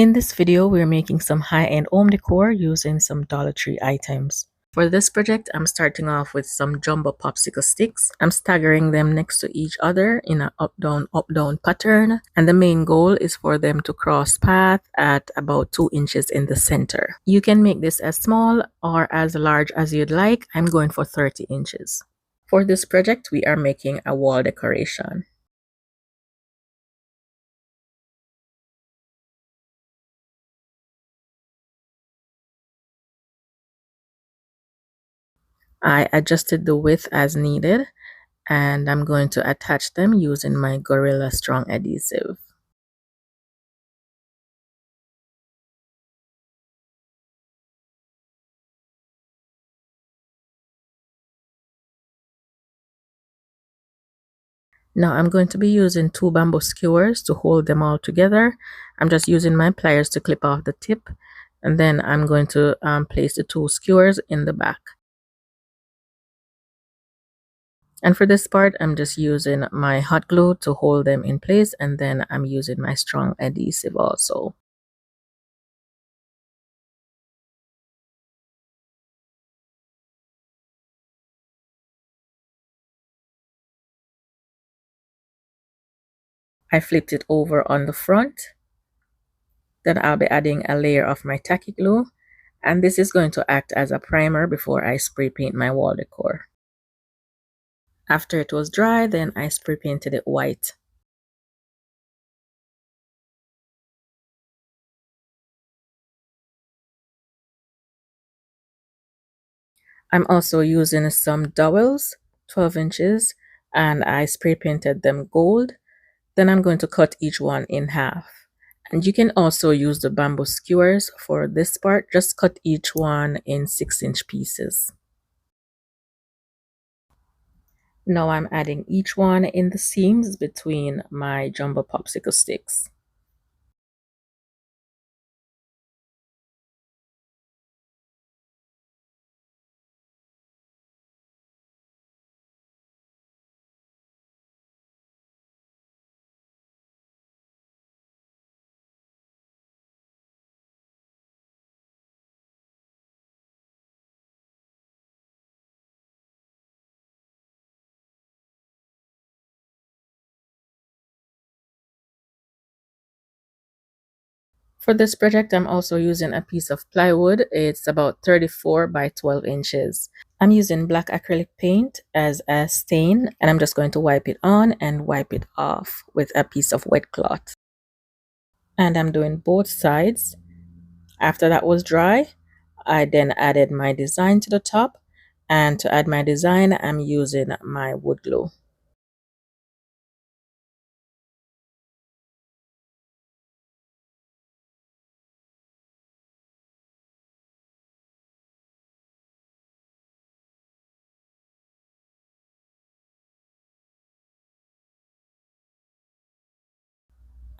In this video, we're making some high-end home decor using some Dollar Tree items. For this project, I'm starting off with some jumbo popsicle sticks. I'm staggering them next to each other in an up-down pattern. And the main goal is for them to cross path at about 2 inches in the center. You can make this as small or as large as you'd like. I'm going for 30 inches. For this project, we are making a wall decoration. I adjusted the width as needed, and I'm going to attach them using my Gorilla Strong adhesive. Now I'm going to be using 2 bamboo skewers to hold them all together. I'm just using my pliers to clip off the tip, and then I'm going to place the 2 skewers in the back. And for this part, I'm just using my hot glue to hold them in place, and then I'm using my strong adhesive also. I flipped it over on the front. Then I'll be adding a layer of my tacky glue, and this is going to act as a primer before I spray paint my wall decor. After it was dry, then I spray painted it white. I'm also using some dowels, 12 inches, and I spray painted them gold. Then I'm going to cut each one in half. And you can also use the bamboo skewers for this part. Just cut each one in 6-inch pieces. Now I'm adding each one in the seams between my jumbo popsicle sticks. For this project, I'm also using a piece of plywood. It's about 34 by 12 inches. I'm using black acrylic paint as a stain, and I'm just going to wipe it on and wipe it off with a piece of wet cloth. And I'm doing both sides. After that was dry, I then added my design to the top, and to add my design, I'm using my wood glue.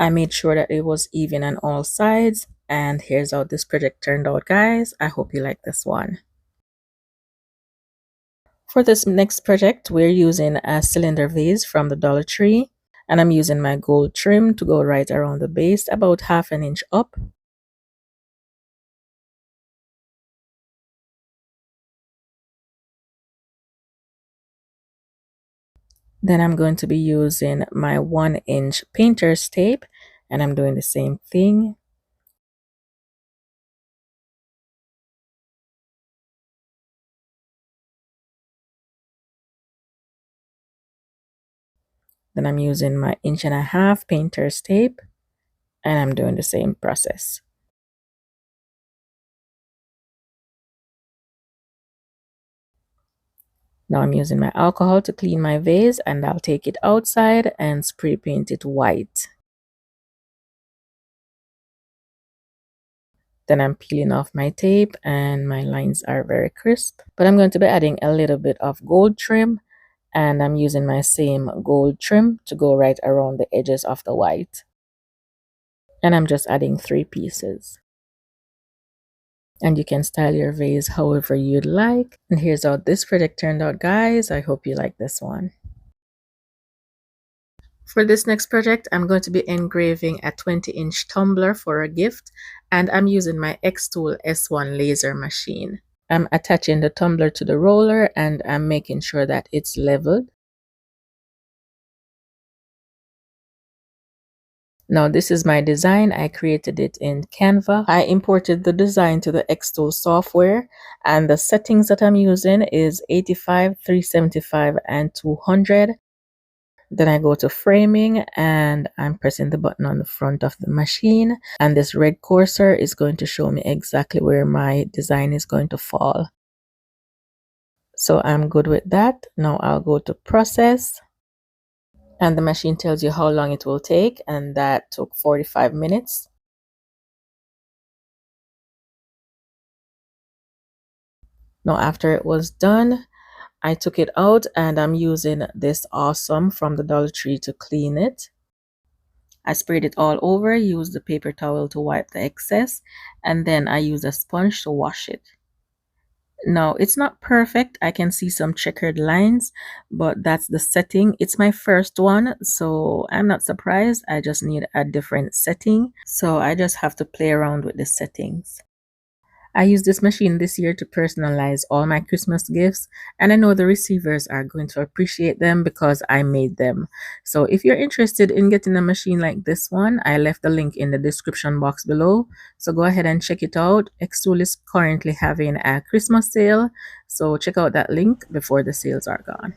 I made sure that it was even on all sides, and here's how this project turned out, guys. I hope you like this one. For this next project, we're using a cylinder vase from the Dollar Tree, and I'm using my gold trim to go right around the base, about 1/2 inch up. Then I'm going to be using my 1-inch painter's tape, and I'm doing the same thing. Then I'm using my 1.5-inch painter's tape, and I'm doing the same process. Now I'm using my alcohol to clean my vase, and I'll take it outside and spray paint it white. Then I'm peeling off my tape, and my lines are very crisp. But I'm going to be adding a little bit of gold trim, and I'm using my same gold trim to go right around the edges of the white. And I'm just adding 3 pieces. And you can style your vase however you'd like. And here's how this project turned out, guys. I hope you like this one. For this next project, I'm going to be engraving a 20-inch tumbler for a gift, and I'm using my X-Tool S1 laser machine. I'm attaching the tumbler to the roller and I'm making sure that it's leveled. Now this is my design. I created it in Canva. I imported the design to the Xtool software, and the settings that I'm using is 85, 375, and 200. Then I go to framing and I'm pressing the button on the front of the machine, and this red cursor is going to show me exactly where my design is going to fall. So I'm good with that. Now I'll go to process, and the machine tells you how long it will take, and that took 45 minutes. Now after it was done, I took it out and I'm using this Awesome from the Dollar Tree to clean it. I sprayed it all over, used the paper towel to wipe the excess, and then I used a sponge to wash it. Now it's not perfect. I can see some checkered lines, but that's the setting. It's my first one, so I'm not surprised. I just need a different setting. So I just have to play around with the settings. I used this machine this year to personalize all my Christmas gifts, and I know the receivers are going to appreciate them because I made them. So if you're interested in getting a machine like this one, I left the link in the description box below. So go ahead and check it out. Xtool is currently having a Christmas sale, so check out that link before the sales are gone.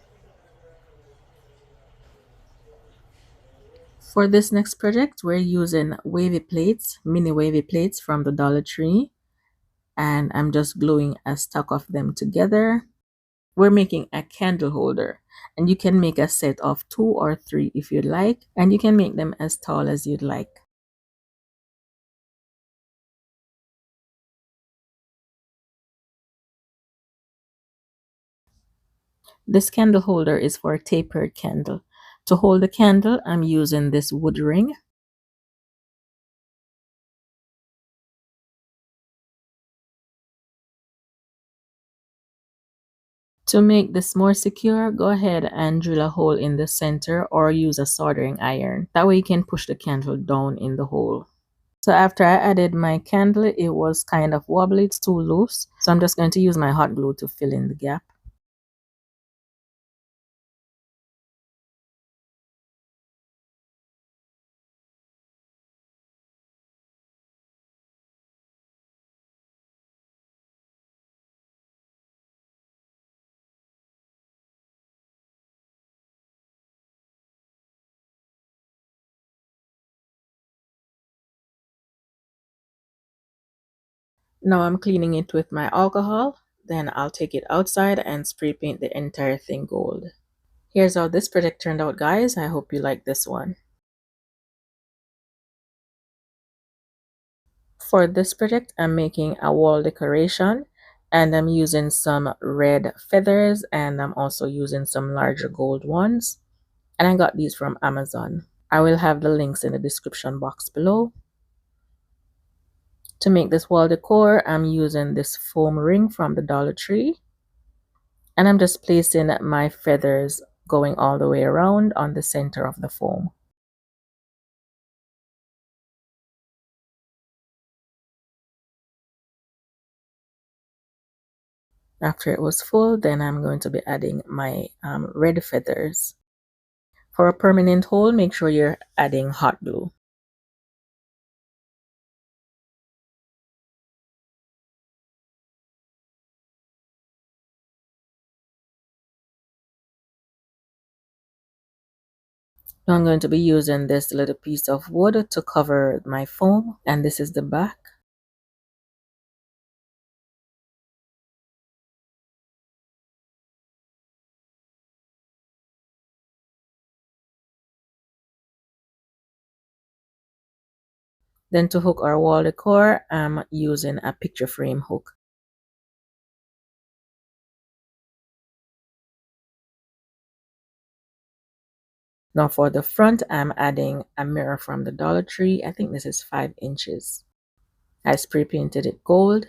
For this next project, we're using wavy plates, mini wavy plates from the Dollar Tree, and I'm just gluing a stack of them together. We're making a candle holder, and you can make a set of 2 or 3 if you'd like, and you can make them as tall as you'd like. This candle holder is for a tapered candle. To hold the candle, I'm using this wood ring. To make this more secure, go ahead and drill a hole in the center or use a soldering iron. That way you can push the candle down in the hole. So after I added my candle, it was kind of wobbly, it's too loose. So I'm just going to use my hot glue to fill in the gap. Now I'm cleaning it with my alcohol, then I'll take it outside and spray paint the entire thing gold. Here's how this project turned out, guys. I hope you like this one. For this project, I'm making a wall decoration, and I'm using some red feathers, and I'm also using some larger gold ones. And I got these from Amazon. I will have the links in the description box below. To make this wall decor, I'm using this foam ring from the Dollar Tree. And I'm just placing my feathers going all the way around on the center of the foam. After it was full, then I'm going to be adding my red feathers. For a permanent hole, make sure you're adding hot glue. Now I'm going to be using this little piece of wood to cover my foam, and this is the back. Then to hook our wall decor, I'm using a picture frame hook. Now for the front, I'm adding a mirror from the Dollar Tree. I think this is 5 inches. I spray painted it gold,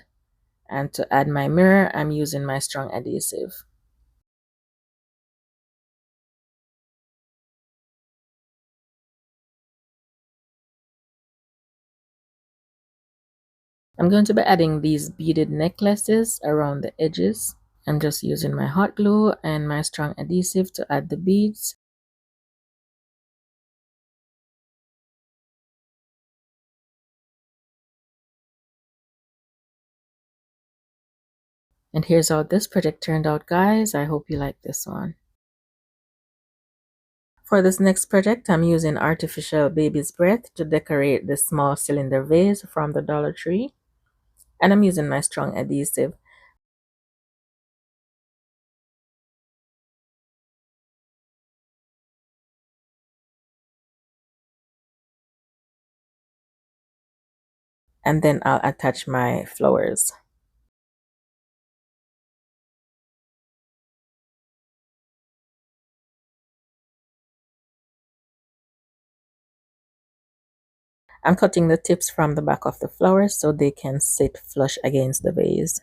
and to add my mirror, I'm using my strong adhesive. I'm going to be adding these beaded necklaces around the edges. I'm just using my hot glue and my strong adhesive to add the beads. And here's how this project turned out, guys. I hope you like this one. For this next project, I'm using artificial baby's breath to decorate this small cylinder vase from the Dollar Tree. And I'm using my strong adhesive. And then I'll attach my flowers. I'm cutting the tips from the back of the flowers so they can sit flush against the vase.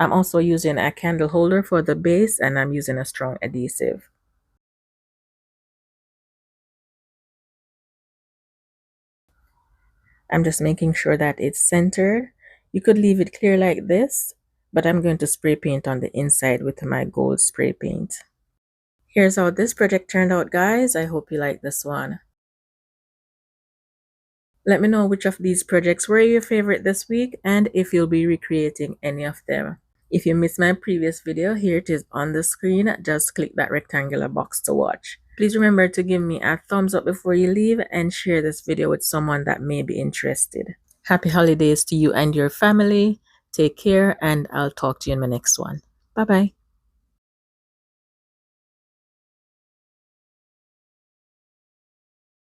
I'm also using a candle holder for the base, and I'm using a strong adhesive. I'm just making sure that it's centered. You could leave it clear like this, but I'm going to spray paint on the inside with my gold spray paint. Here's how this project turned out, guys. I hope you like this one. Let me know which of these projects were your favorite this week and if you'll be recreating any of them. If you missed my previous video, here it is on the screen. Just click that rectangular box to watch. Please remember to give me a thumbs up before you leave and share this video with someone that may be interested. Happy holidays to you and your family. Take care, and I'll talk to you in my next one. Bye-bye.